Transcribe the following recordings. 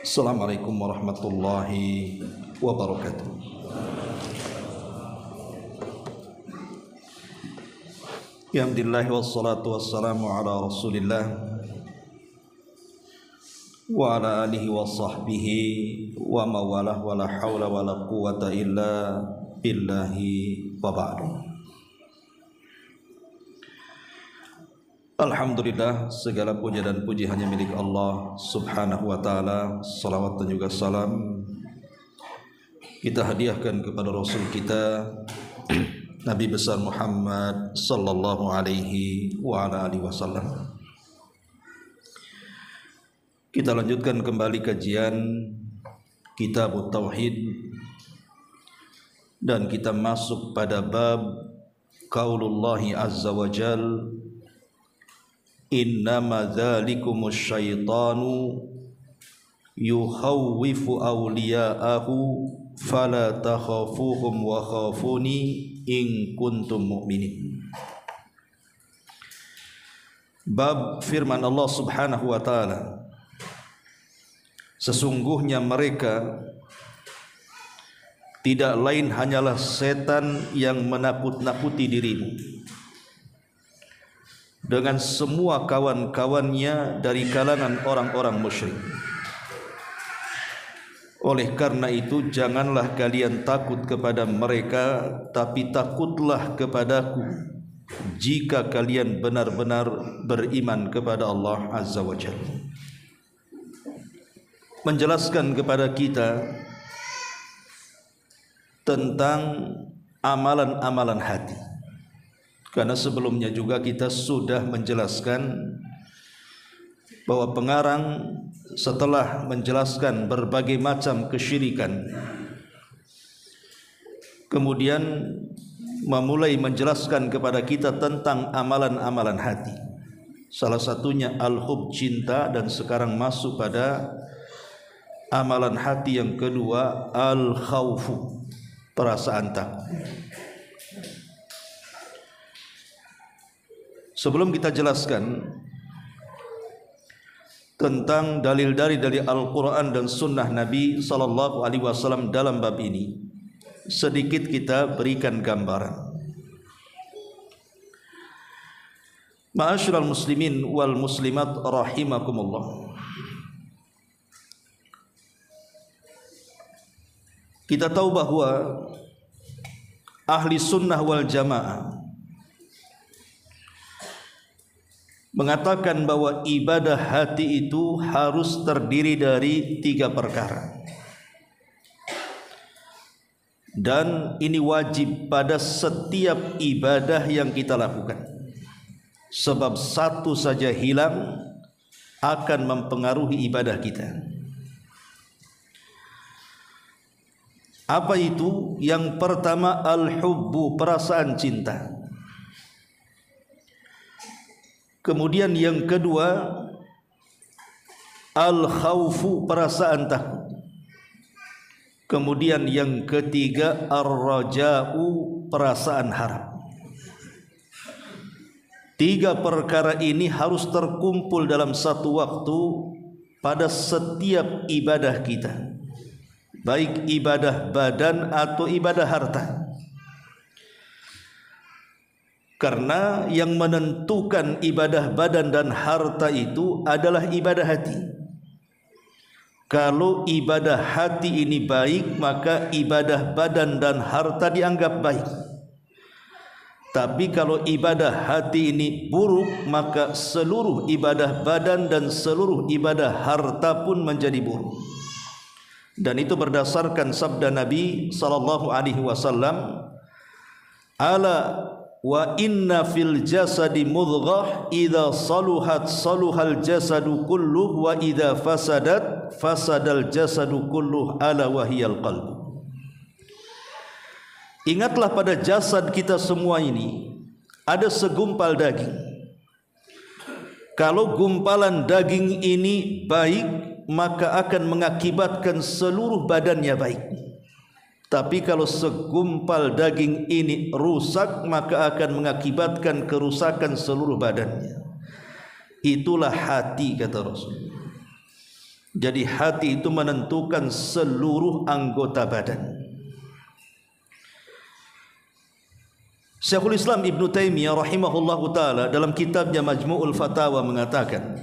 Assalamualaikum warahmatullahi wabarakatuh. Alhamdulillah wassalatu wassalamu ala Rasulillah wa ala alihi wa sahbihi wa mawalah wa la hawla wa la quwata illa billahi wa ba'du. Alhamdulillah, segala puja dan puji hanya milik Allah subhanahu wa ta'ala. Salawat dan juga salam kita hadiahkan kepada Rasul kita Nabi besar Muhammad sallallahu alaihi wa ala alihi wasallam. Kita lanjutkan kembali kajian Kitab Tauhid dan kita masuk pada bab qaulullahi azza wa jal, innama dzalikumus syaitanu yukhawwifu awliya'ahu fala takhafuhum wa khafuni in kuntum mu'minin. Bab firman Allah subhanahu wa ta'ala, sesungguhnya mereka tidak lain hanyalah setan yang menakut-nakuti dirimu dengan semua kawan-kawannya dari kalangan orang-orang musyrik. Oleh karena itu janganlah kalian takut kepada mereka, tapi takutlah kepadaku jika kalian benar-benar beriman kepada Allah Azza wa Jalla. Menjelaskan kepada kita tentang amalan-amalan hati. Karena sebelumnya juga kita sudah menjelaskan bahwa pengarang setelah menjelaskan berbagai macam kesyirikan, kemudian memulai menjelaskan kepada kita tentang amalan-amalan hati. Salah satunya al-hub, cinta, dan sekarang masuk pada amalan hati yang kedua, al-khawfu, perasaan takut. Sebelum kita jelaskan tentang dalil-dalil dari Al-Quran dan Sunnah Nabi sallallahu alaihi wasallam dalam bab ini, sedikit kita berikan gambaran. Ma'asyiral muslimin wal muslimat rahimakumullah. Kita tahu bahwa ahli sunnah wal jamaah mengatakan bahwa ibadah hati itu harus terdiri dari 3 perkara. Dan ini wajib pada setiap ibadah yang kita lakukan. Sebab satu saja hilang akan mempengaruhi ibadah kita. Apa itu? Yang pertama al-hubbu, perasaan cinta. Kemudian yang kedua al-khawfu, perasaan takut. Kemudian yang ketiga ar-raja'u, perasaan harap. 3 perkara ini harus terkumpul dalam satu waktu pada setiap ibadah kita, baik ibadah badan atau ibadah harta. Karena yang menentukan ibadah badan dan harta itu adalah ibadah hati. Kalau ibadah hati ini baik, maka ibadah badan dan harta dianggap baik. Tapi kalau ibadah hati ini buruk, maka seluruh ibadah badan dan seluruh ibadah harta pun menjadi buruk. Dan itu berdasarkan sabda Nabi sallallahu alaihi wasallam, ala wa inna fil jasadi mudghah idza saluhat saluhal jasadu kulluh wa idza fasadat fasadal jasadu kulluh ala wahiyal qalb. Ingatlah pada jasad kita semua ini ada segumpal daging. Kalau gumpalan daging ini baik, maka akan mengakibatkan seluruh badannya baik. Tapi kalau segumpal daging ini rusak, maka akan mengakibatkan kerusakan seluruh badannya. Itulah hati, kata Rasul. Jadi hati itu menentukan seluruh anggota badan. Syekhul Islam Ibn Taimiyah rahimahullahu ta'ala dalam kitabnya Majmu'ul Fatawa mengatakan,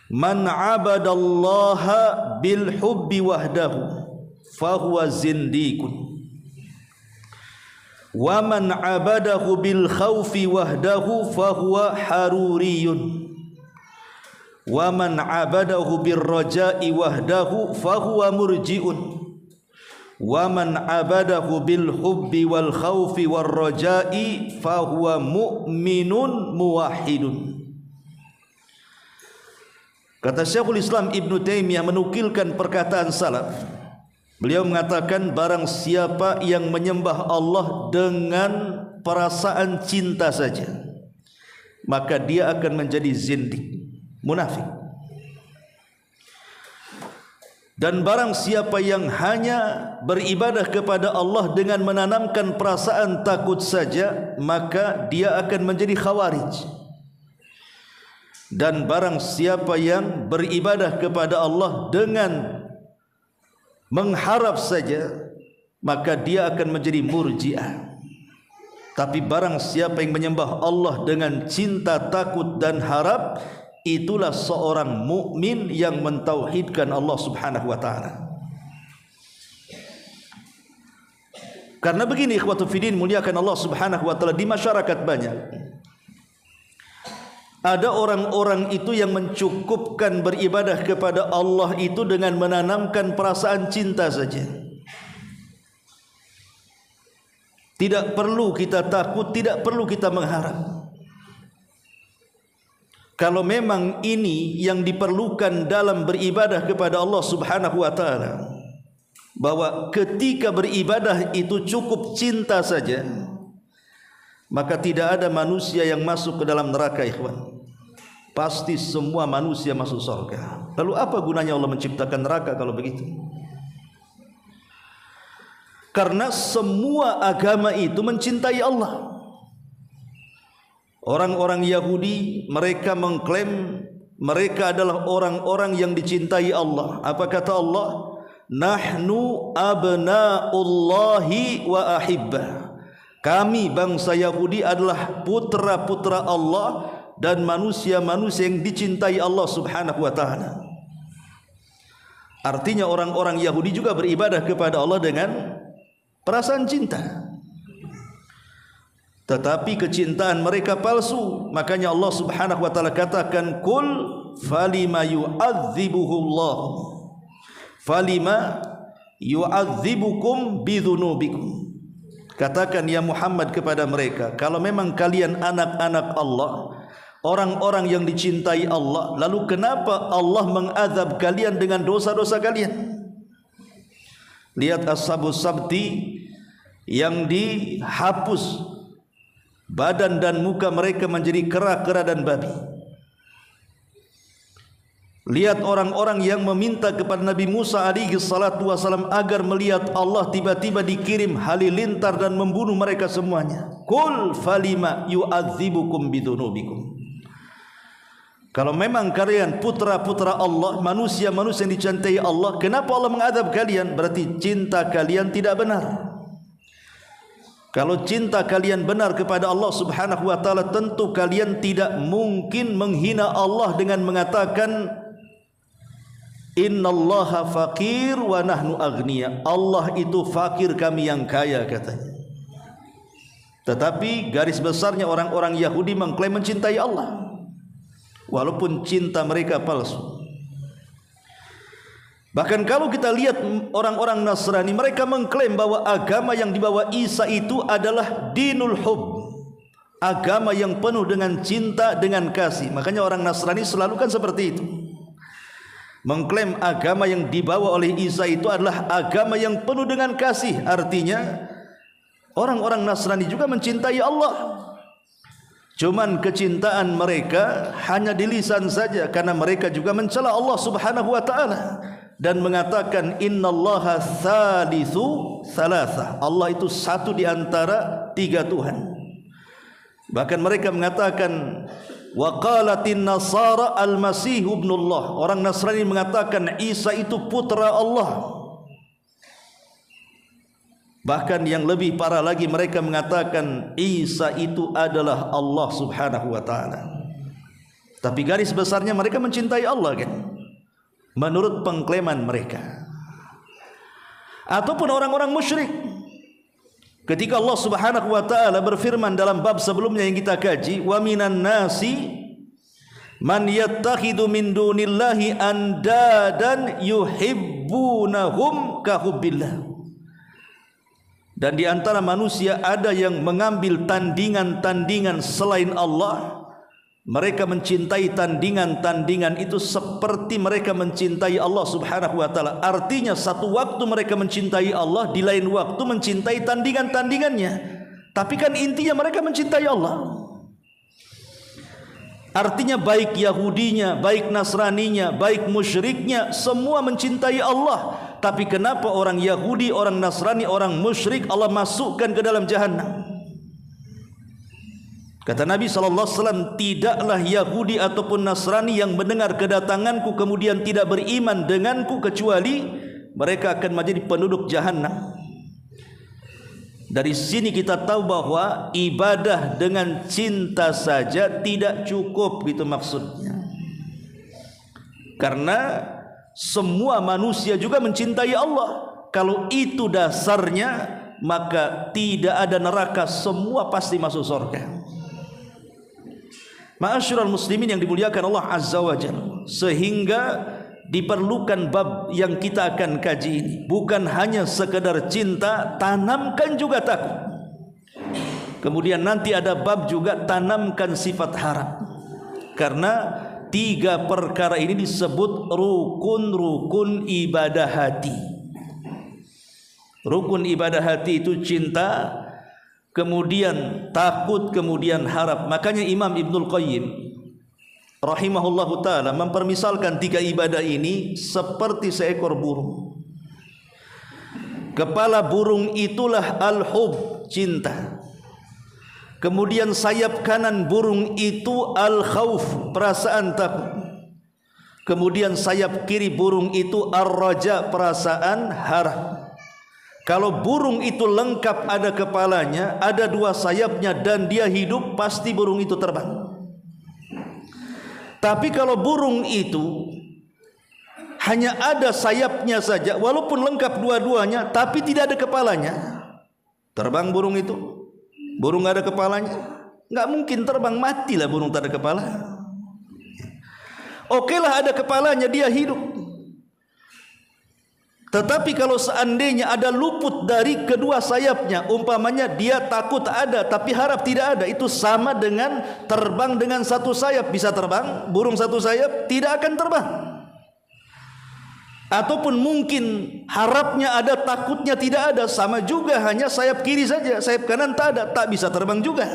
man abadallaha bil hubbi wahdahu fahuwa zindikun, wa man abadahu bil khawfi wahdahu fahuwa haruriyun, wa man abadahu bir raja'i wahdahu fahuwa murji'un, wa man abadahu bil hubbi wal khawfi war raja'i fahuwa mu'minun muwahhidun. Kata Syekhul Islam Ibn Taimiyah menukilkan perkataan salaf. Beliau mengatakan, barang siapa yang menyembah Allah dengan perasaan cinta saja, maka dia akan menjadi zindik, munafik. Dan barang siapa yang hanya beribadah kepada Allah dengan menanamkan perasaan takut saja, maka dia akan menjadi khawarij. Dan barang siapa yang beribadah kepada Allah dengan mengharap saja, maka dia akan menjadi murji'ah. Tapi barang siapa yang menyembah Allah dengan cinta, takut dan harap, itulah seorang mukmin yang mentauhidkan Allah Subhanahu wa taala. Karena begini ikhwatu fiddin, muliakan Allah Subhanahu wa taala, di masyarakat banyak ada orang-orang itu yang mencukupkan beribadah kepada Allah itu dengan menanamkan perasaan cinta saja. Tidak perlu kita takut, tidak perlu kita mengharap. Kalau memang ini yang diperlukan dalam beribadah kepada Allah Subhanahu wa taala, bahwa ketika beribadah itu cukup cinta saja, maka tidak ada manusia yang masuk ke dalam neraka, ikhwan. Pasti semua manusia masuk surga. Lalu apa gunanya Allah menciptakan neraka kalau begitu? Karena semua agama itu mencintai Allah. Orang-orang Yahudi, mereka mengklaim mereka adalah orang-orang yang dicintai Allah. Apa kata Allah? Nahnu abna'ullahi wa ahibbah. Kami bangsa Yahudi adalah putra-putra Allah dan manusia-manusia yang dicintai Allah Subhanahu wa taala. Artinya orang-orang Yahudi juga beribadah kepada Allah dengan perasaan cinta. Tetapi kecintaan mereka palsu. Makanya Allah Subhanahu wa taala katakan, "Qul falima yu'adzibuhullah. Falima yu'adzibukum bidzunubikum." Katakan ya Muhammad kepada mereka, kalau memang kalian anak-anak Allah, orang-orang yang dicintai Allah, lalu kenapa Allah mengazab kalian dengan dosa-dosa kalian? Lihat Ashabus Sabti yang dihapus badan dan muka mereka menjadi kera-kera dan babi. Lihat orang-orang yang meminta kepada Nabi Musa alaihi salatu wasalam agar melihat Allah, tiba-tiba dikirim halilintar dan membunuh mereka semuanya. Qul falima yu'adzibukum bidzunubikum. Kalau memang kalian putra-putra Allah, manusia-manusia yang dicintai Allah, kenapa Allah mengadab kalian? Berarti cinta kalian tidak benar. Kalau cinta kalian benar kepada Allah Subhanahu wa taala, tentu kalian tidak mungkin menghina Allah dengan mengatakan innallaha faqir wa nahnu aghnia. Allah itu fakir, kami yang kaya, katanya. Tetapi garis besarnya orang-orang Yahudi mengklaim mencintai Allah, walaupun cinta mereka palsu. Bahkan kalau kita lihat orang-orang Nasrani, mereka mengklaim bahwa agama yang dibawa Isa itu adalah dinul hub, agama yang penuh dengan cinta, dengan kasih. Makanya orang Nasrani selalu kan seperti itu, mengklaim agama yang dibawa oleh Isa itu adalah agama yang penuh dengan kasih. Artinya orang-orang Nasrani juga mencintai Allah, cuman kecintaan mereka hanya di lisan saja, karena mereka juga mencela Allah Subhanahu wa taala dan mengatakan innallaha tsalitsu tsalatsa. Allah itu satu di antara tiga Tuhan. Bahkan mereka mengatakan Wa qalatin nasara al-masih ibnullah. Orang Nasrani mengatakan Isa itu putra Allah. Bahkan yang lebih parah lagi, mereka mengatakan Isa itu adalah Allah subhanahu wa ta'ala. Tapi garis besarnya mereka mencintai Allah kan, menurut pengklaiman mereka. Ataupun orang-orang musyrik, ketika Allah subhanahu wa ta'ala berfirman dalam bab sebelumnya yang kita kaji, wa minan nasi man yattakhidu min dunillahi andadan yuhibbunahum kahubbillah. Dan di antara manusia ada yang mengambil tandingan-tandingan selain Allah. Mereka mencintai tandingan-tandingan itu seperti mereka mencintai Allah subhanahu wa ta'ala. Artinya satu waktu mereka mencintai Allah, di lain waktu mencintai tandingan-tandingannya. Tapi kan intinya mereka mencintai Allah. Artinya baik Yahudinya, baik Nasraninya, baik musyriknya, semua mencintai Allah. Tapi kenapa orang Yahudi, orang Nasrani, orang musyrik Allah masukkan ke dalam jahannam? Kata Nabi SAW, tidaklah Yahudi ataupun Nasrani yang mendengar kedatanganku kemudian tidak beriman denganku, kecuali mereka akan menjadi penduduk jahannam. Dari sini kita tahu bahwa ibadah dengan cinta saja tidak cukup, gitu maksudnya. Karena semua manusia juga mencintai Allah. Kalau itu dasarnya, maka tidak ada neraka, semua pasti masuk surga. Ma'asyiral muslimin yang dimuliakan Allah Azza wa Jalla, sehingga diperlukan bab yang kita akan kaji ini. Bukan hanya sekedar cinta, tanamkan juga takut. Kemudian nanti ada bab juga tanamkan sifat harap. Karena tiga perkara ini disebut rukun-rukun ibadah hati. Rukun ibadah hati itu cinta, kemudian takut, kemudian harap. Makanya Imam Ibnul Qayyim rahimahullahu ta'ala mempermisalkan tiga ibadah ini seperti seekor burung. Kepala burung itulah al-hub, cinta. Kemudian sayap kanan burung itu al-khawf, perasaan takut. Kemudian sayap kiri burung itu ar-raja, perasaan harap. Kalau burung itu lengkap, ada kepalanya, ada dua sayapnya, dan dia hidup, pasti burung itu terbang. Tapi kalau burung itu hanya ada sayapnya saja, walaupun lengkap dua-duanya, tapi tidak ada kepalanya, terbang burung itu? Burung nggak ada kepalanya? Nggak mungkin terbang, matilah burung tak ada kepala. Oke lah ada kepalanya, dia hidup. Tetapi kalau seandainya ada luput dari kedua sayapnya, umpamanya dia takut ada tapi harap tidak ada, itu sama dengan terbang dengan satu sayap. Bisa terbang, burung satu sayap tidak akan terbang. Ataupun mungkin harapnya ada, takutnya tidak ada, sama juga, hanya sayap kiri saja, sayap kanan tak ada, tak bisa terbang juga.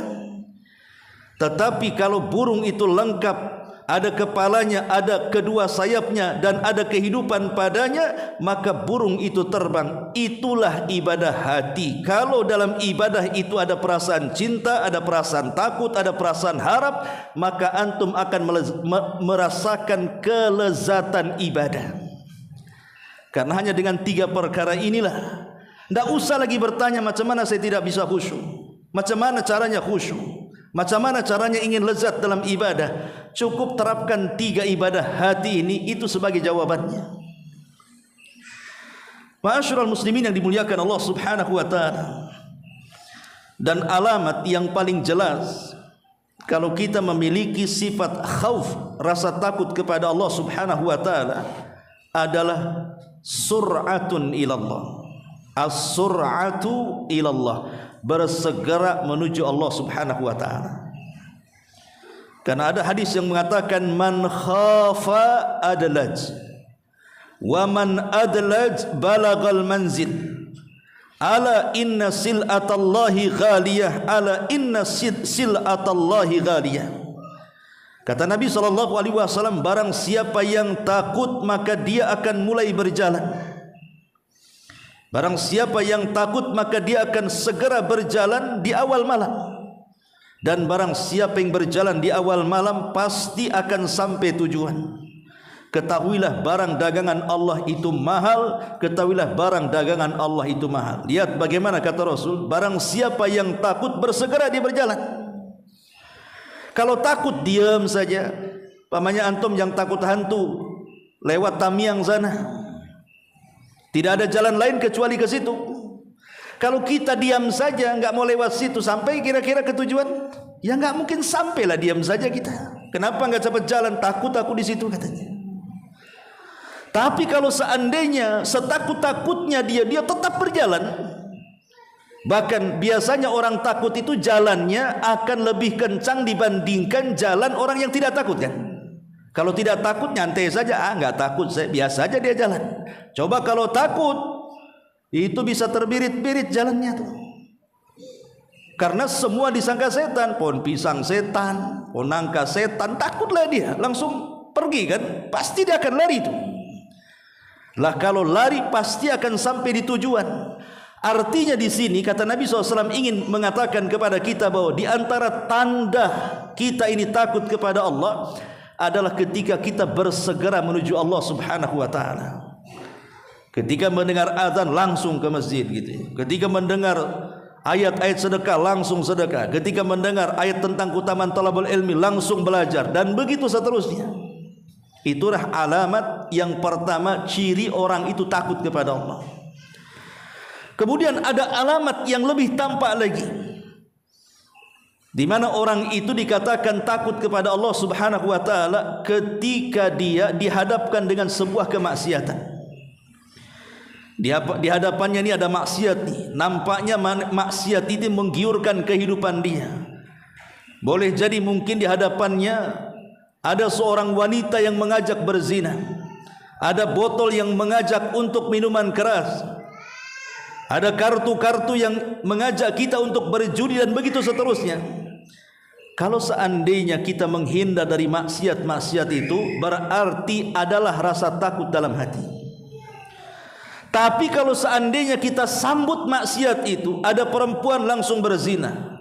Tetapi kalau burung itu lengkap, ada kepalanya, ada kedua sayapnya, dan ada kehidupan padanya, maka burung itu terbang. Itulah ibadah hati. Kalau dalam ibadah itu ada perasaan cinta, ada perasaan takut, ada perasaan harap, maka antum akan merasakan kelezatan ibadah. Karena hanya dengan tiga perkara inilah, tidak usah lagi bertanya macam mana saya tidak bisa khusyuk, macam mana caranya khusyuk, macam mana caranya ingin lezat dalam ibadah. Cukup terapkan tiga ibadah hati ini, itu sebagai jawabannya. Ma'asyiral muslimin yang dimuliakan Allah subhanahu wa ta'ala. Dan alamat yang paling jelas kalau kita memiliki sifat khauf, rasa takut kepada Allah subhanahu wa ta'ala, adalah sur'atun ilallah. As-sur'atu ilallah, bersegera menuju Allah subhanahu wa ta'ala. Karena ada hadis yang mengatakan man khafa adlaj, wa man adlaj balagal manzil, ala inna sil'atallahi ghaliyah, ala inna sil'atallahi ghaliyah. Kata Nabi SAW, barang siapa yang takut maka dia akan mulai berjalan. Barang siapa yang takut maka dia akan segera berjalan di awal malam. Dan barang siapa yang berjalan di awal malam pasti akan sampai tujuan. Ketahuilah barang dagangan Allah itu mahal. Ketahuilah barang dagangan Allah itu mahal. Lihat bagaimana kata Rasul, barang siapa yang takut bersegera dia berjalan. Kalau takut diam saja. Pamannya antum yang takut hantu, lewat Tamiang sana, tidak ada jalan lain kecuali ke situ. Kalau kita diam saja, enggak mau lewat situ, sampai kira-kira ke tujuan? Ya enggak mungkin sampailah, diam saja kita. Kenapa enggak cepat jalan? Takut aku di situ katanya. Tapi kalau seandainya setakut-takutnya dia tetap berjalan. Bahkan biasanya orang takut itu jalannya akan lebih kencang dibandingkan jalan orang yang tidak takut kan. Kalau tidak takut nyantai saja, enggak takut, saya biasa saja dia jalan. Coba kalau takut, itu bisa terbirit-birit jalannya tuh. Karena semua disangka setan, pohon pisang setan, pohon nangka setan, takutlah dia, langsung pergi kan, pasti dia akan lari itu. Lah kalau lari pasti akan sampai di tujuan. Artinya di sini kata Nabi SAW ingin mengatakan kepada kita bahwa di antara tanda kita ini takut kepada Allah adalah ketika kita bersegera menuju Allah Subhanahu wa taala. Ketika mendengar azan langsung ke masjid gitu. Ketika mendengar ayat-ayat sedekah langsung sedekah. Ketika mendengar ayat tentang keutamaan talabul ilmi langsung belajar dan begitu seterusnya. Itulah alamat yang pertama ciri orang itu takut kepada Allah. Kemudian ada alamat yang lebih tampak lagi, di mana orang itu dikatakan takut kepada Allah Subhanahu wa taala ketika dia dihadapkan dengan sebuah kemaksiatan. Di hadapannya ini ada maksiat nih. Nampaknya maksiat itu menggiurkan kehidupan dia. Boleh jadi mungkin di hadapannya ada seorang wanita yang mengajak berzina. Ada botol yang mengajak untuk minuman keras. Ada kartu-kartu yang mengajak kita untuk berjudi dan begitu seterusnya. Kalau seandainya kita menghindar dari maksiat-maksiat itu, berarti adalah rasa takut dalam hati. Tapi kalau seandainya kita sambut maksiat itu, ada perempuan langsung berzina,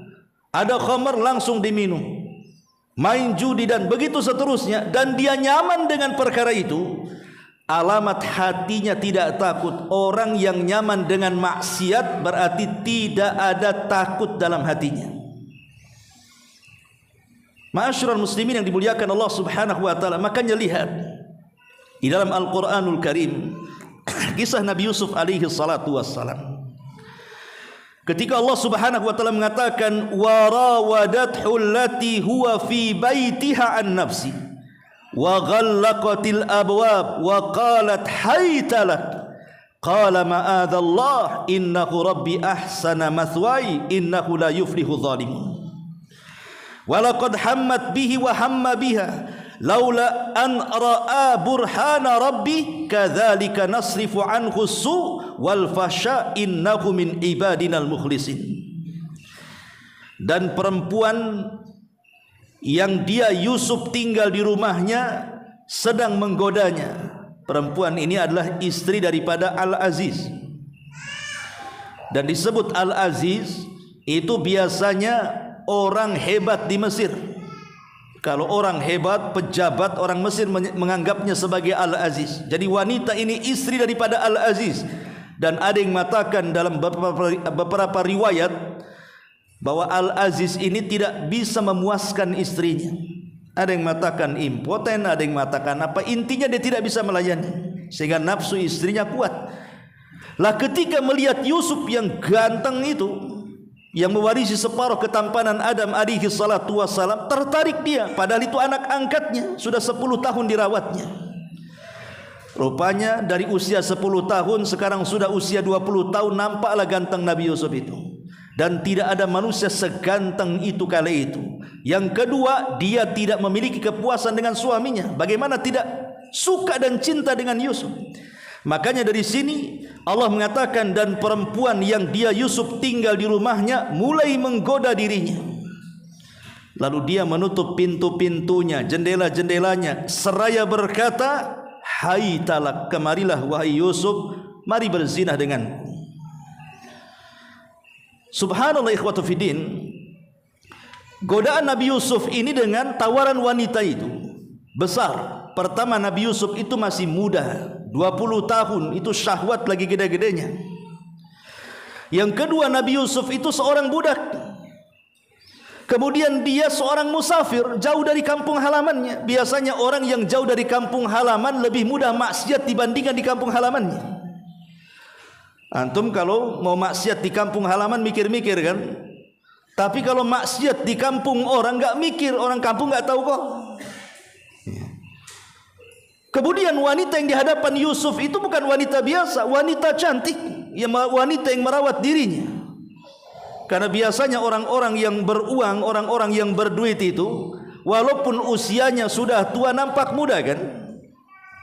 ada khamar langsung diminum, main judi dan begitu seterusnya, dan dia nyaman dengan perkara itu, alamat hatinya tidak takut. Orang yang nyaman dengan maksiat berarti tidak ada takut dalam hatinya. Ma'asyiral muslimin yang dimuliakan Allah Subhanahu wa taala, makanya lihat di dalam Al-Qur'anul Karim kisah Nabi Yusuf alaihi salatu wassalam. Ketika Allah Subhanahu wa taala mengatakan warawadathu allati huwa fi baitiha an nafsi wa ghallaqatil abwab wa qalat hayta lak qala ma'adallah innahu rabbi ahsana mathwaya innahu la yuflihu dhalimun walaqad hammat bihi wa hamma biha laula an ra'a burhana rabbi kadzalika nasrifu anhu su wal fasha innahu min ibadinal mukhlisin. Dan perempuan yang dia Yusuf tinggal di rumahnya sedang menggodanya. Perempuan ini adalah istri daripada Al-Aziz, dan disebut Al-Aziz itu biasanya orang hebat di Mesir. Kalau orang hebat, pejabat, orang Mesir menganggapnya sebagai Al-Aziz. Jadi wanita ini istri daripada Al-Aziz. Dan ada yang mengatakan dalam beberapa riwayat bahwa Al-Aziz ini tidak bisa memuaskan istrinya. Ada yang mengatakan impoten, ada yang mengatakan apa, intinya dia tidak bisa melayani, sehingga nafsu istrinya kuat. Lah ketika melihat Yusuf yang ganteng itu, yang mewarisi separuh ketampanan Adam alaihi salatu wassalam, tertarik dia, padahal itu anak angkatnya, sudah 10 tahun dirawatnya. Rupanya dari usia 10 tahun sekarang sudah usia 20 tahun, nampaklah ganteng Nabi Yusuf itu. Dan tidak ada manusia seganteng itu kala itu. Yang kedua, dia tidak memiliki kepuasan dengan suaminya. Bagaimana tidak suka dan cinta dengan Yusuf? Makanya dari sini Allah mengatakan, dan perempuan yang dia Yusuf tinggal di rumahnya mulai menggoda dirinya. Lalu dia menutup pintu-pintunya, jendela-jendelanya, seraya berkata, hai talak, kemarilah wahai Yusuf, mari berzinah denganku. Subhanallah ikhwatu fiddin. Godaan Nabi Yusuf ini dengan tawaran wanita itu besar. Pertama, Nabi Yusuf itu masih muda, 20 tahun, itu syahwat lagi gede-gedenya. Yang kedua, Nabi Yusuf itu seorang budak. Kemudian dia seorang musafir, jauh dari kampung halamannya. Biasanya orang yang jauh dari kampung halaman lebih mudah maksiat dibandingkan di kampung halamannya. Antum kalau mau maksiat di kampung halaman mikir-mikir kan? Tapi kalau maksiat di kampung orang nggak mikir, orang kampung nggak tahu kok. Kemudian wanita yang di hadapan Yusuf itu bukan wanita biasa, wanita cantik, wanita yang merawat dirinya. Karena biasanya orang-orang yang beruang, orang-orang yang berduit itu, walaupun usianya sudah tua nampak muda kan?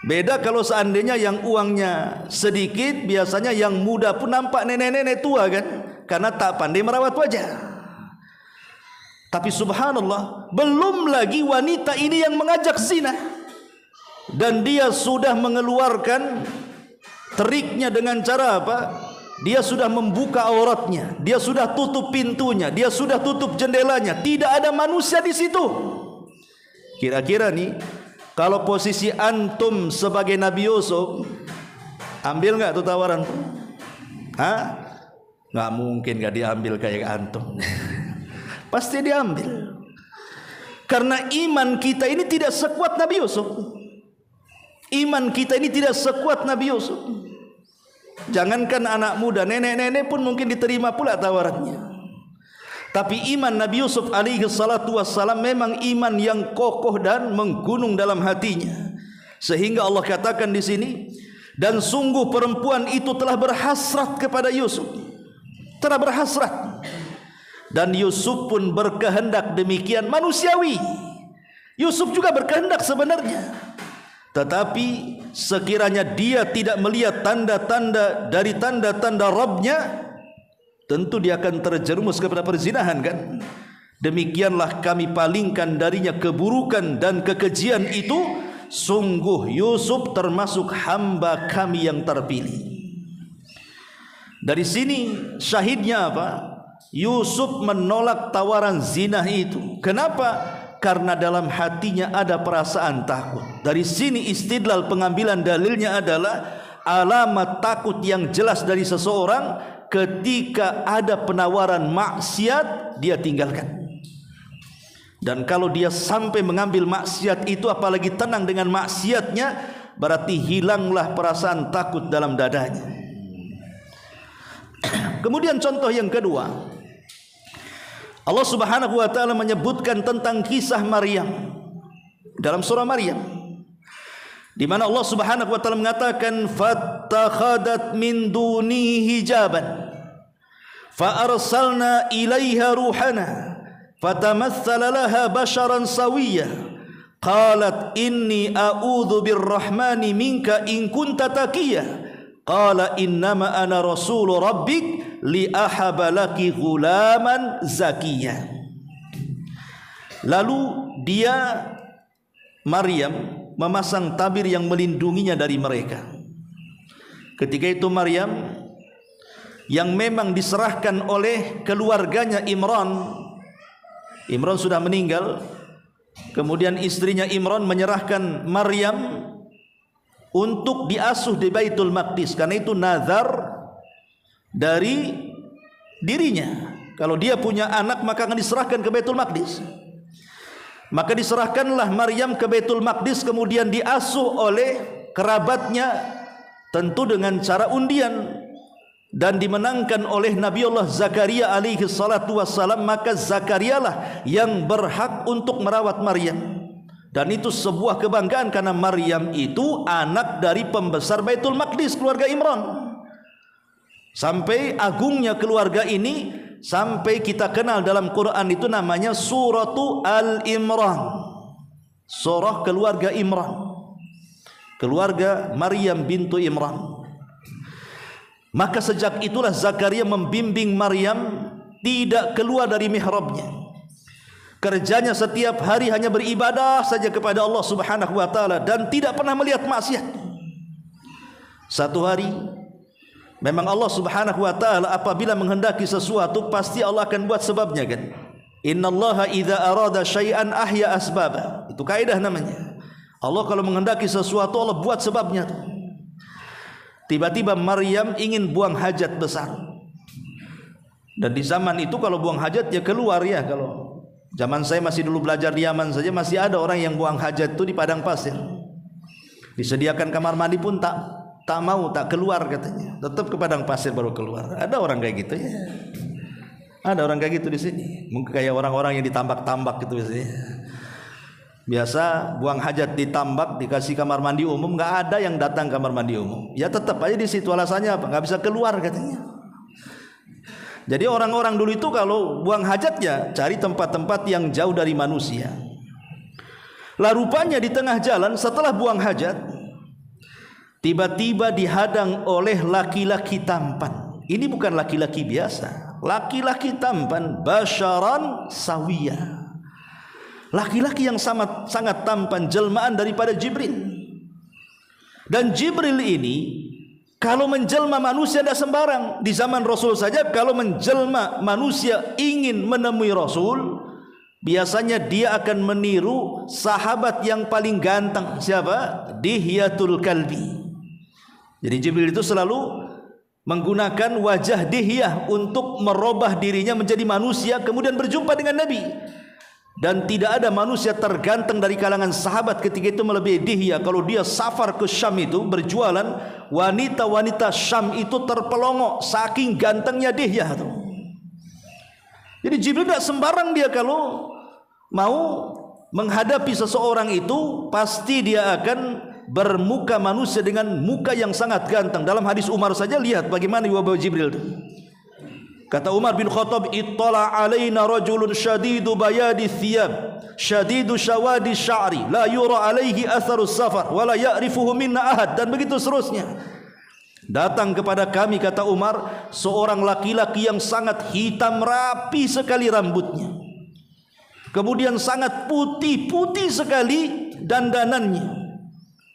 Beda kalau seandainya yang uangnya sedikit, biasanya yang muda pun nampak nenek-nenek tua kan? Karena tak pandai merawat wajah. Tapi subhanallah, belum lagi wanita ini yang mengajak zina, dan dia sudah mengeluarkan triknya dengan cara apa? Dia sudah membuka auratnya, dia sudah tutup pintunya, dia sudah tutup jendelanya, tidak ada manusia di situ. Kira-kira nih, kalau posisi antum sebagai Nabi Yusuf, ambil nggak tuh tawaran? Hah? Nggak mungkin nggak diambil kayak antum. Pasti diambil. Karena iman kita ini tidak sekuat Nabi Yusuf. Iman kita ini tidak sekuat Nabi Yusuf. Jangankan anak muda, nenek-nenek pun mungkin diterima pula tawarannya. Tapi iman Nabi Yusuf alaihi salatu wassalam memang iman yang kokoh dan menggunung dalam hatinya. Sehingga Allah katakan di sini, dan sungguh perempuan itu telah berhasrat kepada Yusuf. Telah berhasrat. Dan Yusuf pun berkehendak demikian, manusiawi. Yusuf juga berkehendak sebenarnya. Tetapi sekiranya dia tidak melihat tanda-tanda dari tanda-tanda Rabbnya, tentu dia akan terjerumus kepada perzinahan kan. Demikianlah kami palingkan darinya keburukan dan kekejian itu. Sungguh Yusuf termasuk hamba kami yang terpilih. Dari sini syahidnya apa? Yusuf menolak tawaran zina itu. Kenapa? Karena dalam hatinya ada perasaan takut. Dari sini istidlal pengambilan dalilnya adalah alamat takut yang jelas dari seseorang ketika ada penawaran maksiat dia tinggalkan. Dan kalau dia sampai mengambil maksiat itu, apalagi tenang dengan maksiatnya, berarti hilanglah perasaan takut dalam dadanya. Kemudian contoh yang kedua, Allah Subhanahu wa taala menyebutkan tentang kisah Maryam dalam surah Maryam, di mana Allah Subhanahu wa taala mengatakan fattakhadat min duni hijaban fa arsalna ilaiha ruhana fatamassala laha basharan sawiyya qalat inni a'udzu birrahmani minka in kunta taqiyya qala innama ana rasul rabbik li ahabalaki ghulaman zakiyah. Lalu dia Maryam memasang tabir yang melindunginya dari mereka. Ketika itu Maryam yang memang diserahkan oleh keluarganya Imran sudah meninggal. Kemudian istrinya Imran menyerahkan Maryam untuk diasuh di Baitul Maqdis, karena itu nazar dari dirinya. Kalau dia punya anak maka akan diserahkan ke Baitul Maqdis. Maka diserahkanlah Maryam ke Baitul Maqdis, kemudian diasuh oleh kerabatnya, tentu dengan cara undian, dan dimenangkan oleh Nabiullah Zakaria alaihi salatu wassalam. Maka Zakarialah yang berhak untuk merawat Maryam. Dan itu sebuah kebanggaan karena Maryam itu anak dari pembesar Baitul Maqdis, keluarga Imran. Sampai agungnya keluarga ini, sampai kita kenal dalam Quran itu namanya Suratu Al-Imran, surah keluarga Imran, keluarga Maryam bintu Imran. Maka sejak itulah Zakaria membimbing Maryam tidak keluar dari mihrabnya. Kerjanya setiap hari hanya beribadah saja kepada Allah Subhanahu wa taala dan tidak pernah melihat maksiat. Satu hari memang Allah Subhanahu wa taala apabila menghendaki sesuatu pasti Allah akan buat sebabnya kan. Innallaha idza arada syai'an ahya asbaba. Itu kaidah namanya. Allah kalau menghendaki sesuatu, Allah buat sebabnya. Tiba-tiba Maryam ingin buang hajat besar. Dan di zaman itu kalau buang hajat ya keluar ya. Kalau zaman saya masih dulu belajar di Yaman saja, masih ada orang yang buang hajat itu di padang pasir. Disediakan kamar mandi pun tak mau, tak keluar katanya. Tetap ke padang pasir baru keluar. Ada orang kayak gitu ya. Ada orang kayak gitu di sini. Mungkin kayak orang-orang yang ditambak-tambak gitu biasanya. Biasa buang hajat ditambak, dikasih kamar mandi umum, nggak ada yang datang kamar mandi umum. Ya tetap aja di situ, alasannya apa? Nggak bisa keluar katanya. Jadi orang-orang dulu itu kalau buang hajat ya cari tempat-tempat yang jauh dari manusia. Lah rupanya di tengah jalan setelah buang hajat, tiba-tiba dihadang oleh laki-laki tampan. Ini bukan laki-laki biasa, laki-laki tampan, basyaran sawiyah. Laki-laki yang sangat tampan, jelmaan daripada Jibril. Dan Jibril ini kalau menjelma manusia tidak sembarang. Di zaman Rasul saja kalau menjelma manusia ingin menemui Rasul, biasanya dia akan meniru sahabat yang paling ganteng. Siapa? Dihyatul Kalbi. Jadi Jibril itu selalu menggunakan wajah Dihyah untuk merubah dirinya menjadi manusia, kemudian berjumpa dengan Nabi. Dan tidak ada manusia terganteng dari kalangan sahabat ketika itu melebihi Dihyah. Kalau dia safar ke Syam itu berjualan, wanita-wanita Syam itu terpelongo saking gantengnya Dihyah itu. Jadi Jibril tidak sembarang dia kalau mau menghadapi seseorang itu, pasti dia akan bermuka manusia dengan muka yang sangat ganteng. Dalam hadis Umar saja lihat bagaimana wabah Jibril itu. Kata Umar bin Khattab, ittala alaina rajulun syadidu bayadi thiyab, syadidu syawadi sya'ri, la yura alaihi atharus safar, wa la ya'rifuhu minna ahad. Dan begitu seterusnya. Datang kepada kami, kata Umar, seorang laki-laki yang sangat hitam rapi sekali rambutnya, kemudian sangat putih sekali dandanannya,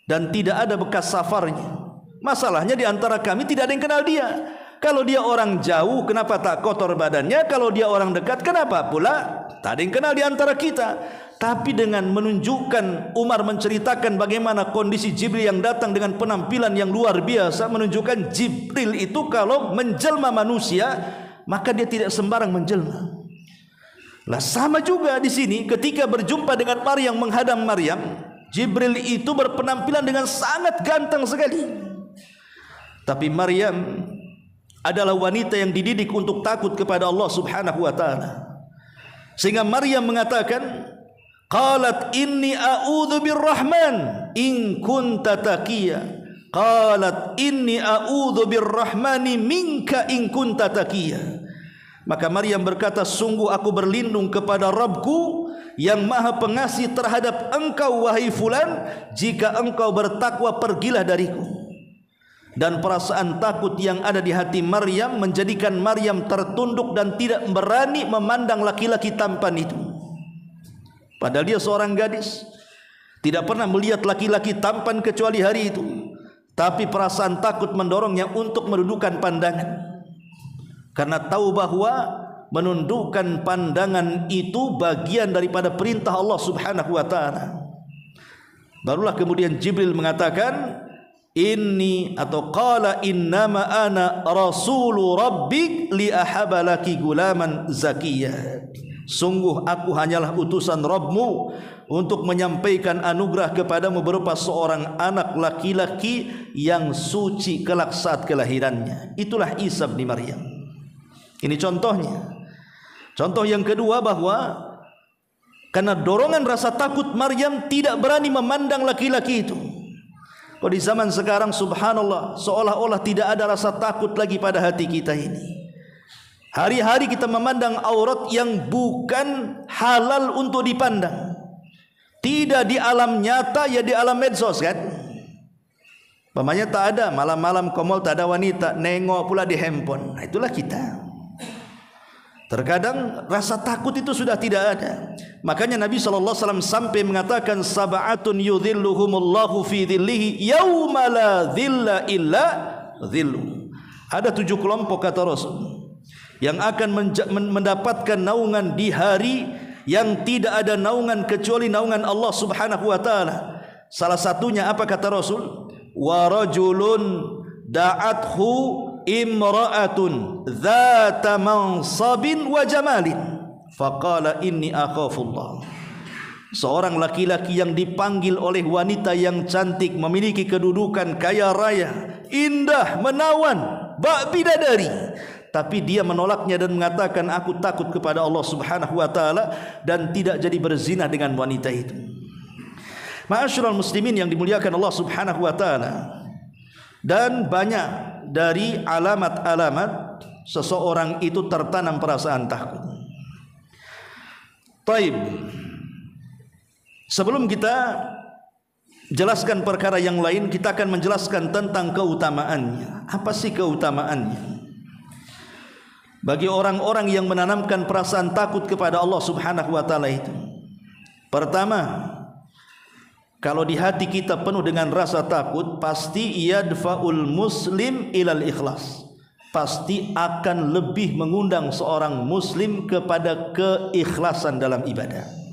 dan tidak ada bekas safarnya. Masalahnya di antara kami tidak ada yang kenal dia. Kalau dia orang jauh, kenapa tak kotor badannya? Kalau dia orang dekat, kenapa pula tak ada yang kenal di antara kita? Tapi dengan menunjukkan, Umar menceritakan bagaimana kondisi Jibril yang datang dengan penampilan yang luar biasa, menunjukkan Jibril itu kalau menjelma manusia, maka dia tidak sembarang menjelma. Lah sama juga di sini ketika berjumpa dengan Maryam, menghadap Maryam, Jibril itu berpenampilan dengan sangat ganteng sekali. Tapi Maryam adalah wanita yang dididik untuk takut kepada Allah Subhanahu wa taala. Sehingga Maryam mengatakan, qalat inni a'udzu birrahman in kunta taqiya. Qalat inni a'udzu birrahmani minka in kunta taqiya. Maka Maryam berkata, sungguh aku berlindung kepada Rabbku yang maha pengasih terhadap engkau wahai fulan, jika engkau bertakwa pergilah dariku. Dan perasaan takut yang ada di hati Maryam menjadikan Maryam tertunduk dan tidak berani memandang laki-laki tampan itu. Padahal dia seorang gadis, tidak pernah melihat laki-laki tampan kecuali hari itu. Tapi perasaan takut mendorongnya untuk menundukkan pandangan, karena tahu bahwa menundukkan pandangan itu bagian daripada perintah Allah Subhanahu wa taala. Barulah kemudian Jibril mengatakan, inni atau qala innama ana rasulu rabbik li ahabalaki gulaman zakiyah. Sungguh aku hanyalah utusan Rabbmu untuk menyampaikan anugerah kepadamu berupa seorang anak laki-laki yang suci kelak saat kelahirannya. Itulah Isa bin Maryam. Ini contohnya. Contoh yang kedua, bahwa karena dorongan rasa takut Maryam tidak berani memandang laki-laki itu. Kalau di zaman sekarang subhanallah, seolah-olah tidak ada rasa takut lagi pada hati kita ini. Hari-hari kita memandang aurat yang bukan halal untuk dipandang. Tidak di alam nyata, ya di alam medsos kan. Pamannya tak ada, malam-malam ke mall tak ada wanita, nengok pula di handphone. Nah, itulah kita. Terkadang rasa takut itu sudah tidak ada. Makanya Nabi SAW sampai mengatakan, sab'atun yudhilluhumullahu fi dhillihi yawma la dhilla illa dhillu. Ada 7 kelompok kata Rasul yang akan mendapatkan naungan di hari yang tidak ada naungan kecuali naungan Allah Subhanahu wa taala. Salah satunya apa kata Rasul? Wa rajulun da'athu imra'atun dzata mansabin wa jamalin faqala inni akhafullah. Seorang laki-laki yang dipanggil oleh wanita yang cantik, memiliki kedudukan, kaya raya, indah, menawan, bak bidadari, tapi dia menolaknya dan mengatakan aku takut kepada Allah Subhanahu wa taala dan tidak jadi berzina dengan wanita itu. Ma'asyiral muslimin yang dimuliakan Allah Subhanahu wa taala, dan banyak dari alamat-alamat seseorang itu tertanam perasaan takut. Taib. Sebelum kita jelaskan perkara yang lain, kita akan menjelaskan tentang keutamaannya. Apa sih keutamaannya? Bagi orang-orang yang menanamkan perasaan takut kepada Allah Subhanahu wa taala itu, pertama, kalau di hati kita penuh dengan rasa takut, pasti yadfa'ul muslim ilal ikhlas. Pasti akan lebih mengundang seorang muslim kepada keikhlasan dalam ibadah.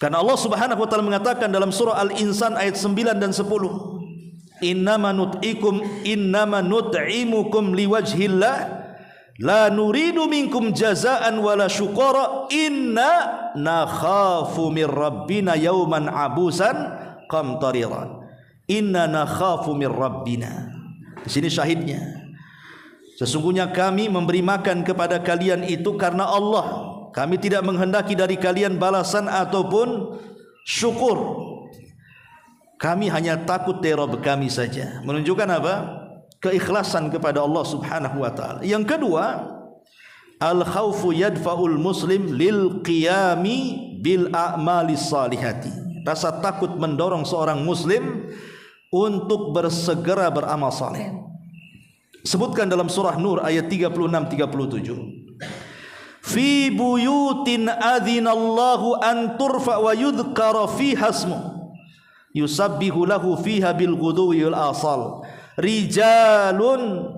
Karena Allah Subhanahu wa taala mengatakan dalam surah Al-Insan ayat 9 dan 10, innama nut'imukum liwajhillah la nuridu minkum jazaan wala syukura inna nakhafu min rabbina yawman abusan qamtariran. Inna nakhafu min rabbina. Di sini syahidnya, sesungguhnya kami memberi makan kepada kalian itu karena Allah. Kami tidak menghendaki dari kalian balasan ataupun syukur. Kami hanya takut dari Rabb kami saja. Menunjukkan apa? Keikhlasan kepada Allah Subhanahu wa taala. Yang kedua, al-khaufu yadfa'ul muslim lil qiyami bil a'malis salihati. Rasa takut mendorong seorang muslim untuk bersegera beramal saleh. Sebutkan dalam surah Nur ayat 36-37. Fi buyutin adzinallahu an turfa wa yudhkara fiha ismu yusabbihu lahu fiha bil ghudwi wal asal rijalun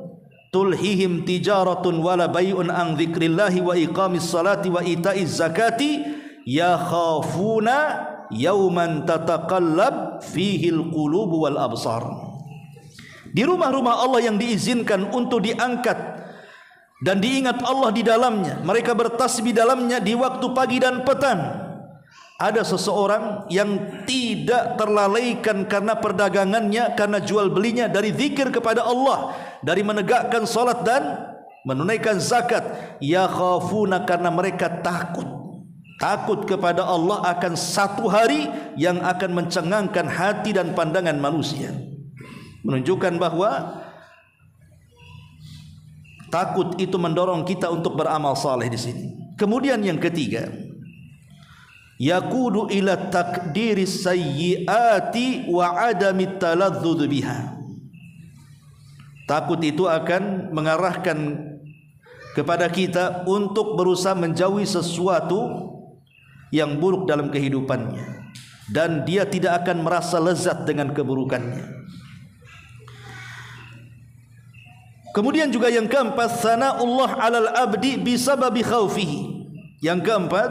tulhihim tijaratun wala bai'un an dzikrillahi wa iqamis salati wa itaiz zakati yakhafuna yauman tataqallab fihi al qulub wal absar. Di rumah-rumah Allah yang diizinkan untuk diangkat dan diingat Allah di dalamnya, mereka bertasbih dalamnya di waktu pagi dan petang. Ada seseorang yang tidak terlalaikan karena perdagangannya, karena jual belinya dari zikir kepada Allah, dari menegakkan salat dan menunaikan zakat. Yakhafuna, karena mereka takut kepada Allah akan satu hari yang akan mencengangkan hati dan pandangan manusia. Menunjukkan bahwa takut itu mendorong kita untuk beramal saleh di sini. Kemudian yang ketiga, yaqudu ila takdiris sayyiati wa adami taladzuz biha. Takut itu akan mengarahkan kepada kita untuk berusaha menjauhi sesuatu yang buruk dalam kehidupannya, dan dia tidak akan merasa lezat dengan keburukannya. Kemudian juga yang keempat, sana'ullah 'alal abdi bisababi khaufihi. Yang keempat,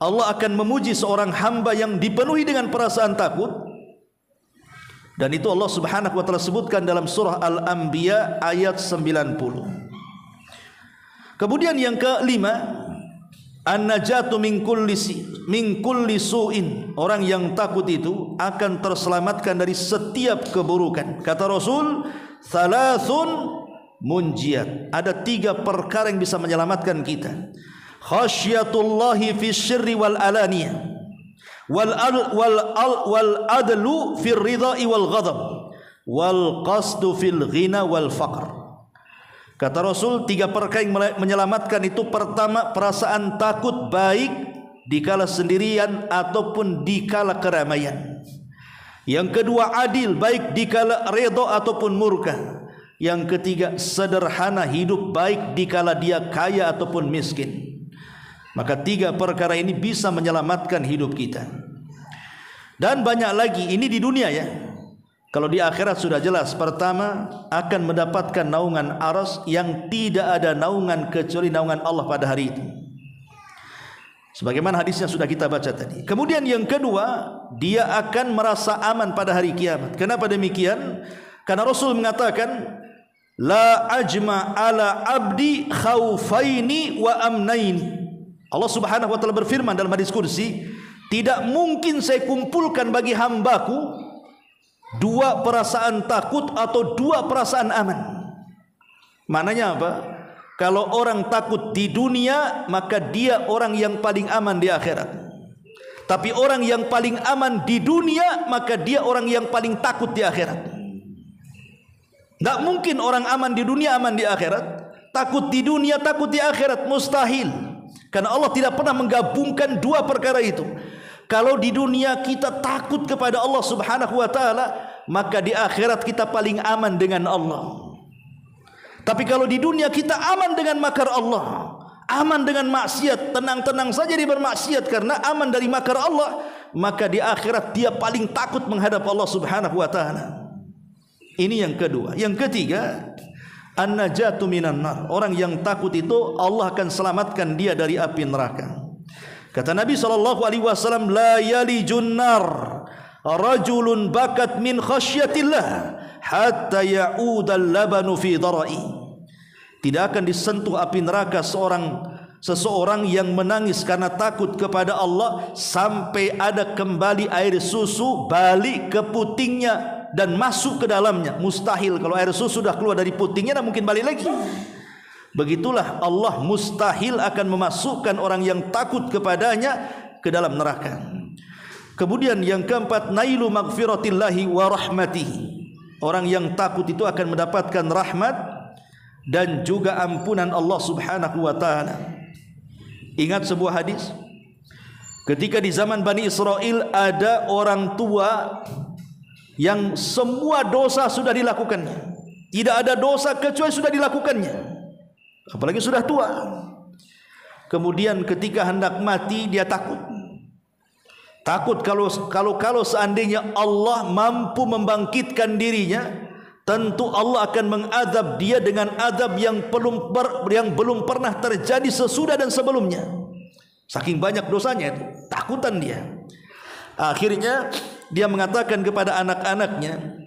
Allah akan memuji seorang hamba yang dipenuhi dengan perasaan takut. Dan itu Allah Subhanahu wa taala sebutkan dalam surah Al-Anbiya ayat 90. Kemudian yang kelima, an-najatu min kulli su'in. Orang yang takut itu akan terselamatkan dari setiap keburukan. Kata Rasul, thalathun munjiat. Ada 3 perkara yang bisa menyelamatkan kita. Khasyatullahi fi syirri wal alaniyah, wal adlu fi ridha'i wal ghadab, wal qasdu fil ghina wal faqr. Kata Rasul, 3 perkara yang menyelamatkan itu: pertama, perasaan takut baik dikala sendirian ataupun dikala keramaian. Yang kedua, adil, baik dikala redha ataupun murka. Yang ketiga, sederhana, hidup baik dikala dia kaya ataupun miskin. Maka 3 perkara ini bisa menyelamatkan hidup kita. Dan banyak lagi, ini di dunia ya. Kalau di akhirat sudah jelas, pertama akan mendapatkan naungan arsy yang tidak ada naungan kecuali naungan Allah pada hari itu. Sebagaimana hadisnya sudah kita baca tadi. Kemudian yang kedua, dia akan merasa aman pada hari kiamat. Kenapa demikian? Karena Rasul mengatakan, la ajma ala abdi khaufaini wa amnaini. Allah Subhanahu wa taala berfirman dalam hadis kursi, tidak mungkin saya kumpulkan bagi hambaku dua perasaan takut atau dua perasaan aman. Maknanya apa? Kalau orang takut di dunia, maka dia orang yang paling aman di akhirat. Tapi orang yang paling aman di dunia, maka dia orang yang paling takut di akhirat. Tidak mungkin orang aman di dunia, aman di akhirat. Takut di dunia, takut di akhirat, mustahil. Karena Allah tidak pernah menggabungkan dua perkara itu. Kalau di dunia kita takut kepada Allah Subhanahu wa taala, maka di akhirat kita paling aman dengan Allah. Tapi kalau di dunia kita aman dengan makar Allah, aman dengan maksiat, tenang-tenang saja dia bermaksiat karena aman dari makar Allah, maka di akhirat dia paling takut menghadap Allah Subhanahu wa taala. Ini yang kedua. Yang ketiga, an-najatu minan nar. Orang yang takut itu Allah akan selamatkan dia dari api neraka. Kata Nabi SAW, la yalijun nar rajulun bakat min khasyatillah hatta ya'udal labanu fi darai. Tidak akan disentuh api neraka seseorang yang menangis karena takut kepada Allah sampai ada kembali air susu balik ke putingnya dan masuk ke dalamnya. Mustahil kalau air susu sudah keluar dari putingnya, dan mungkin balik lagi. Begitulah Allah mustahil akan memasukkan orang yang takut kepadanya ke dalam neraka. Kemudian yang keempat, nailu maghfiratillahi wa rahmatihi. Orang yang takut itu akan mendapatkan rahmat dan juga ampunan Allah Subhanahu wa taala. Ingat sebuah hadis, ketika di zaman Bani Israel ada orang tua yang semua dosa sudah dilakukannya. Tidak ada dosa kecuali sudah dilakukannya. Apalagi sudah tua. Kemudian ketika hendak mati dia takut. Takut kalau seandainya Allah mampu membangkitkan dirinya, tentu Allah akan mengadab dia dengan adab yang belum pernah terjadi sesudah dan sebelumnya. Saking banyak dosanya itu, takutan dia. Akhirnya dia mengatakan kepada anak-anaknya,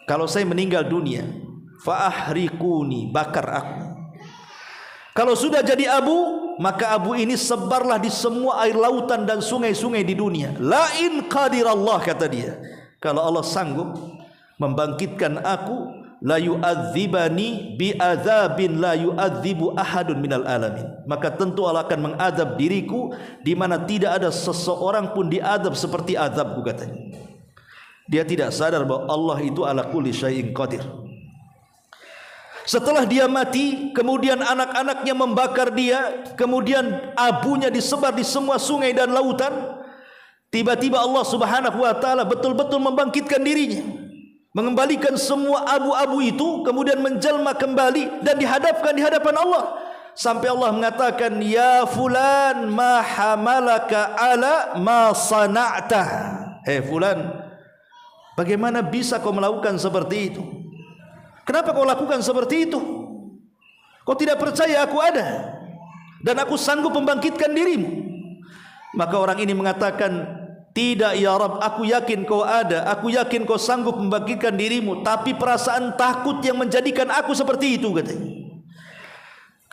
kalau saya meninggal dunia, fa ahrikuni, bakar aku. Kalau sudah jadi abu, maka abu ini sebarlah di semua air lautan dan sungai-sungai di dunia. La in qadirallah, kata dia, kalau Allah sanggup membangkitkan aku, la yu'adzibani bi'adzabin la yu'adzibu ahadun minal alamin, maka tentu Allah akan mengadab diriku di mana tidak ada seseorang pun diadab seperti azabku, katanya. Dia tidak sadar bahwa Allah itu ala kulli syai'in qadir. Setelah dia mati, kemudian anak-anaknya membakar dia, kemudian abunya disebar di semua sungai dan lautan. Tiba-tiba Allah Subhanahu wa taala betul-betul membangkitkan dirinya, mengembalikan semua abu-abu itu, kemudian menjelma kembali dan dihadapkan di hadapan Allah. Sampai Allah mengatakan, ya fulan ma hamalaka ala ma sana'ta. Hei fulan, bagaimana bisa kau melakukan seperti itu? Kenapa kau lakukan seperti itu? Kau tidak percaya aku ada dan aku sanggup membangkitkan dirimu? Maka orang ini mengatakan, tidak ya Rabb, aku yakin kau ada, aku yakin kau sanggup membangkitkan dirimu, tapi perasaan takut yang menjadikan aku seperti itu, katanya.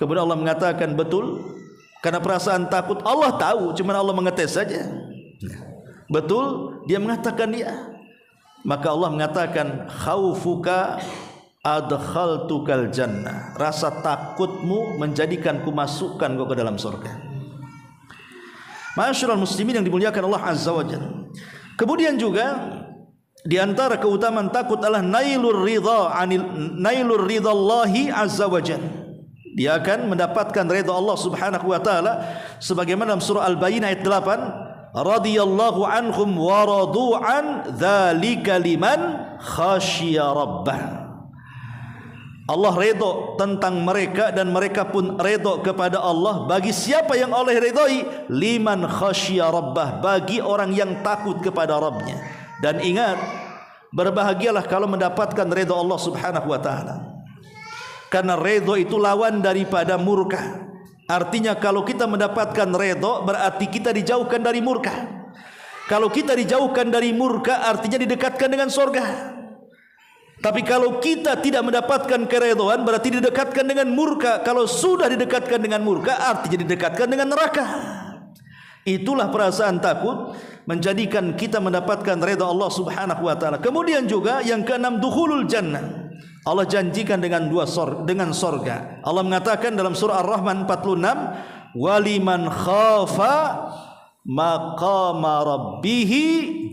Kemudian Allah mengatakan, betul, karena perasaan takut Allah tahu, cuma Allah mengetes saja. Betul, dia mengatakan dia. Maka Allah mengatakan, khaufuka adkhaltukal jannah, rasa takutmu menjadikan ku masukkan kau ke dalam surga. Ma'asyiral muslimin yang dimuliakan Allah Azza wa Jalla. Kemudian juga di antara keutamaan takut adalah nailur ridallahi azza wa Jalla. Dia akan mendapatkan ridha Allah Subhanahu wa taala sebagaimana dalam surah Al-Baqarah ayat 8, radhiyallahu anhum wa radu an dzalika liman khasyiya rabbah. Allah redha tentang mereka dan mereka pun redha kepada Allah. Bagi siapa yang Allah redai? Liman khasyiya rabbah, bagi orang yang takut kepada Rabbnya. Dan ingat, Berbahagialah kalau mendapatkan ridha Allah Subhanahu wa taala. Karena ridha itu lawan daripada murka. Artinya kalau kita mendapatkan ridha berarti kita dijauhkan dari murka. Kalau kita dijauhkan dari murka artinya didekatkan dengan surga. Tapi kalau kita tidak mendapatkan keridhaan berarti didekatkan dengan murka. Kalau sudah didekatkan dengan murka artinya didekatkan dengan neraka. Itulah perasaan takut menjadikan kita mendapatkan ridha Allah Subhanahu wa taala. Kemudian juga yang keenam, dukhulul jannah. Allah janjikan dengan dengan surga. Allah mengatakan dalam surah Ar-Rahman 46, waliman khafa maqama rabbih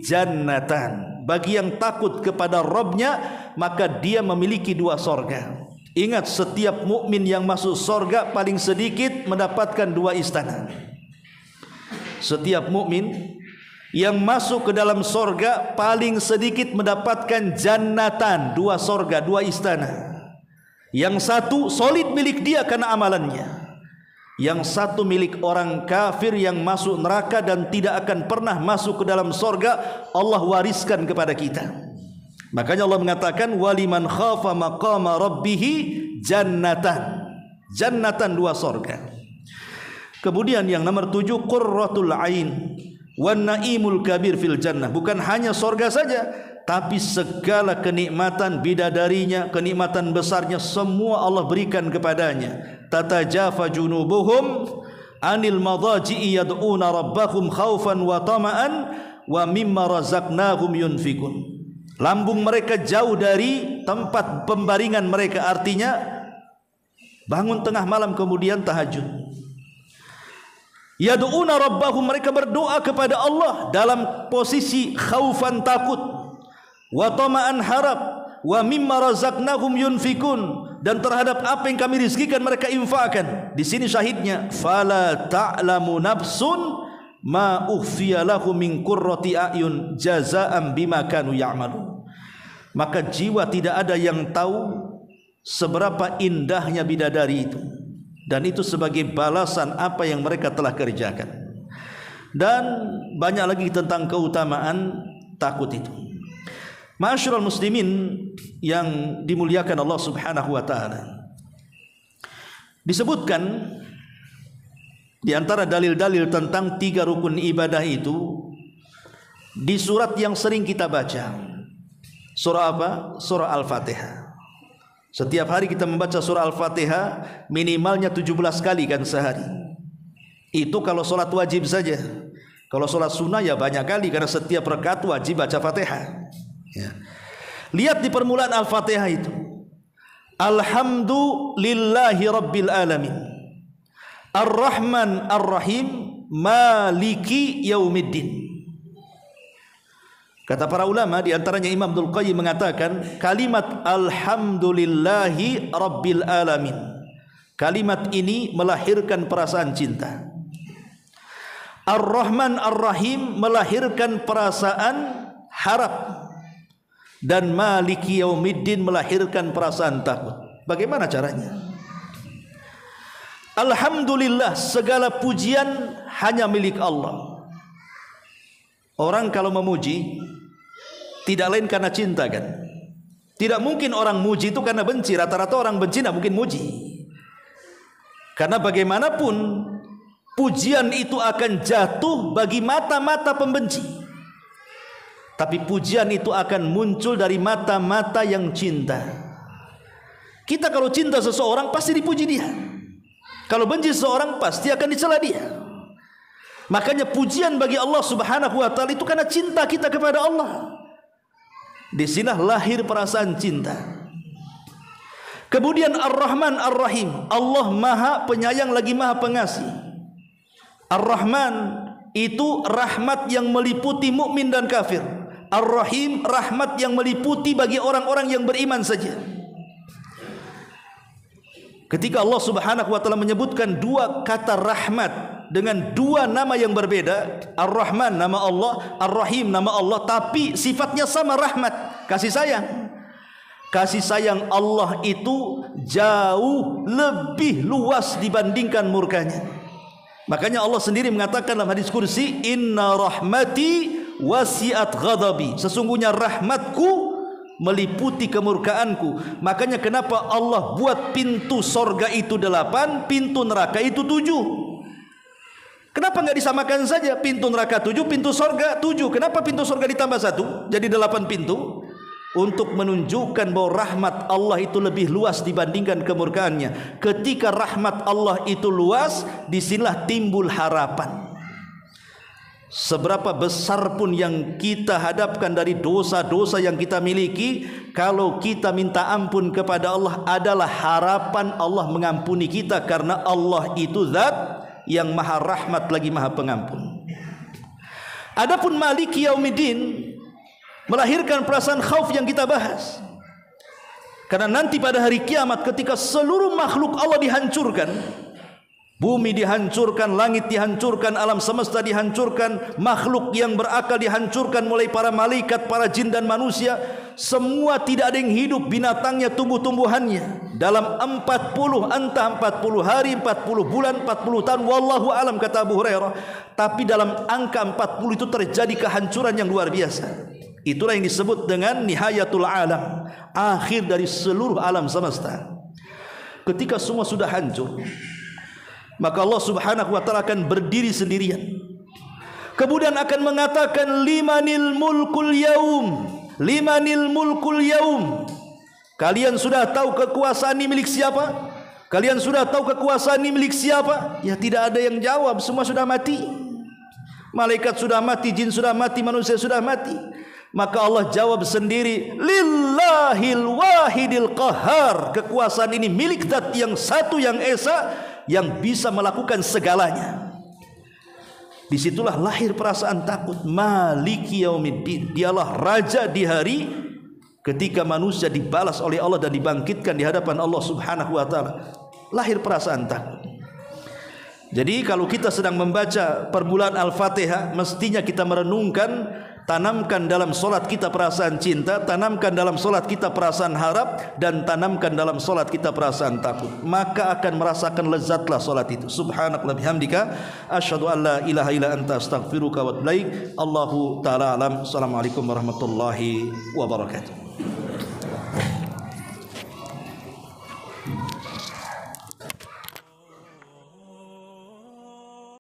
jannatan. Bagi yang takut kepada Rabbnya, maka dia memiliki dua sorga. Ingat, setiap mukmin yang masuk sorga paling sedikit mendapatkan dua istana. Setiap mukmin yang masuk ke dalam sorga paling sedikit mendapatkan jannatan, dua sorga, dua istana. Yang satu solid milik dia karena amalannya. Yang satu milik orang kafir yang masuk neraka dan tidak akan pernah masuk ke dalam sorga, Allah wariskan kepada kita. Makanya Allah mengatakan waliman khafa maqama rabbih jannatan. Jannatan, dua sorga. Kemudian yang nomor 7, qurratul ain wan naimul kabir fil jannah. Bukan hanya sorga saja, tapi segala kenikmatan bidadarinya, kenikmatan besarnya semua Allah berikan kepadanya. Tatajafa junubuhum anil madaji'i yad'una rabbahum khaufan wa tama'an wa mimma razaqnahum yunfikun. Lambung mereka jauh dari tempat pembaringan mereka, artinya bangun tengah malam kemudian tahajud. Yad'una rabbahum, mereka berdoa kepada Allah dalam posisi khaufan takut, wa tama'an harap, wa mimma razaqnahum yunfikun, dan terhadap apa yang kami rizkikan mereka infakkan. Di sini syahidnya, fala ta'lamu nafsun ma ukhfiya lahum min qurrati a'yun jazaa'an bima kanu ya'malun. Maka jiwa tidak ada yang tahu seberapa indahnya bidadari itu, dan itu sebagai balasan apa yang mereka telah kerjakan. Dan banyak lagi tentang keutamaan takut itu. Ma'asyiral muslimin yang dimuliakan Allah Subhanahu wa taala. Disebutkan di antara dalil-dalil tentang 3 rukun ibadah itu di surat yang sering kita baca. Surah apa? Surah Al-Fatihah. Setiap hari kita membaca surah Al-Fatihah minimalnya 17 kali kan sehari. Itu kalau sholat wajib saja. Kalau sholat sunnah ya banyak kali, karena setiap rakaat wajib baca Fatihah. Ya. Lihat di permulaan Al-Fatihah itu, alhamdulillahi rabbil alamin, ar-rahman ar-rahim, maliki yaumiddin. Kata para ulama, di antaranya Imam Abdul Qayyim mengatakan kalimat alhamdulillahi rabbil alamin, kalimat ini melahirkan perasaan cinta. Ar-Rahman ar-Rahim melahirkan perasaan harap, dan Maliki Yaumiddin melahirkan perasaan takut. Bagaimana caranya? Alhamdulillah, segala pujian hanya milik Allah. Orang kalau memuji tidak lain karena cinta kan? Tidak mungkin orang muji itu karena benci. Rata-rata orang benci tidak mungkin muji. Karena bagaimanapun pujian itu akan jatuh bagi mata-mata pembenci. Tapi pujian itu akan muncul dari mata-mata yang cinta. Kita kalau cinta seseorang pasti dipuji dia. Kalau benci seseorang pasti akan dicela dia. Makanya pujian bagi Allah Subhanahu wa taala itu karena cinta kita kepada Allah. Di sinilah lahir perasaan cinta. Kemudian Ar-Rahman Ar-Rahim, Allah Maha Penyayang lagi Maha Pengasih. Ar-Rahman itu rahmat yang meliputi mukmin dan kafir. Ar-Rahim, rahmat yang meliputi bagi orang-orang yang beriman saja. Ketika Allah Subhanahu wa taala menyebutkan 2 kata rahmat dengan 2 nama yang berbeda, Ar-Rahman nama Allah, Ar-Rahim nama Allah, tapi sifatnya sama, rahmat, kasih sayang. Kasih sayang Allah itu jauh lebih luas dibandingkan murkanya. Makanya Allah sendiri mengatakan dalam hadis kursi, inna rahmati wasi'at ghadabi, sesungguhnya rahmatku meliputi kemurkaanku. Makanya kenapa Allah buat pintu sorga itu 8, pintu neraka itu 7. Kenapa nggak disamakan saja pintu neraka 7, pintu sorga 7? Kenapa pintu sorga ditambah 1 jadi 8 pintu? Untuk menunjukkan bahwa rahmat Allah itu lebih luas dibandingkan kemurkaannya. Ketika rahmat Allah itu luas, disinilah timbul harapan. Seberapa besar pun yang kita hadapkan dari dosa-dosa yang kita miliki, kalau kita minta ampun kepada Allah adalah harapan Allah mengampuni kita, karena Allah itu zat yang maha rahmat lagi maha pengampun. Adapun Maliki Yaumiddin melahirkan perasaan khauf yang kita bahas. Karena nanti pada hari kiamat ketika seluruh makhluk Allah dihancurkan, bumi dihancurkan, langit dihancurkan, alam semesta dihancurkan, makhluk yang berakal dihancurkan, mulai para malaikat, para jin dan manusia, semua tidak ada yang hidup, binatangnya, tumbuh-tumbuhannya. Dalam 40, entah 40 hari, 40 bulan, 40 tahun, wallahu alam, kata Abu Hurairah. Tapi dalam angka 40 itu terjadi kehancuran yang luar biasa. Itulah yang disebut dengan nihayatul alam, akhir dari seluruh alam semesta. Ketika semua sudah hancur, maka Allah Subhanahu wa taala akan berdiri sendirian. Kemudian akan mengatakan, limanil mulkul yaum, limanil mulkul yaum. Kalian sudah tahu kekuasaan ini milik siapa? Kalian sudah tahu kekuasaan ini milik siapa? Ya, tidak ada yang jawab, semua sudah mati. Malaikat sudah mati, jin sudah mati, manusia sudah mati. Maka Allah jawab sendiri, lillahil wahidil qahar. Kekuasaan ini milik zat yang satu, yang esa, yang bisa melakukan segalanya. Disitulah lahir perasaan takut. Maliki Yaumiddin, dialah raja di hari ketika manusia dibalas oleh Allah dan dibangkitkan di hadapan Allah Subhanahu wa taala. Lahir perasaan takut. Jadi kalau kita sedang membaca permulaan Al-Fatihah, mestinya kita merenungkan, tanamkan dalam solat kita perasaan cinta, tanamkan dalam solat kita perasaan harap, dan tanamkan dalam solat kita perasaan takut. Maka akan merasakan lezatlah solat itu. Subhanallah bihamdika, asyhadu an la ilaha illa anta, astaghfiruka wa atubu ilaik. Allahu ta'ala alam. Assalamualaikum warahmatullahi wabarakatuh.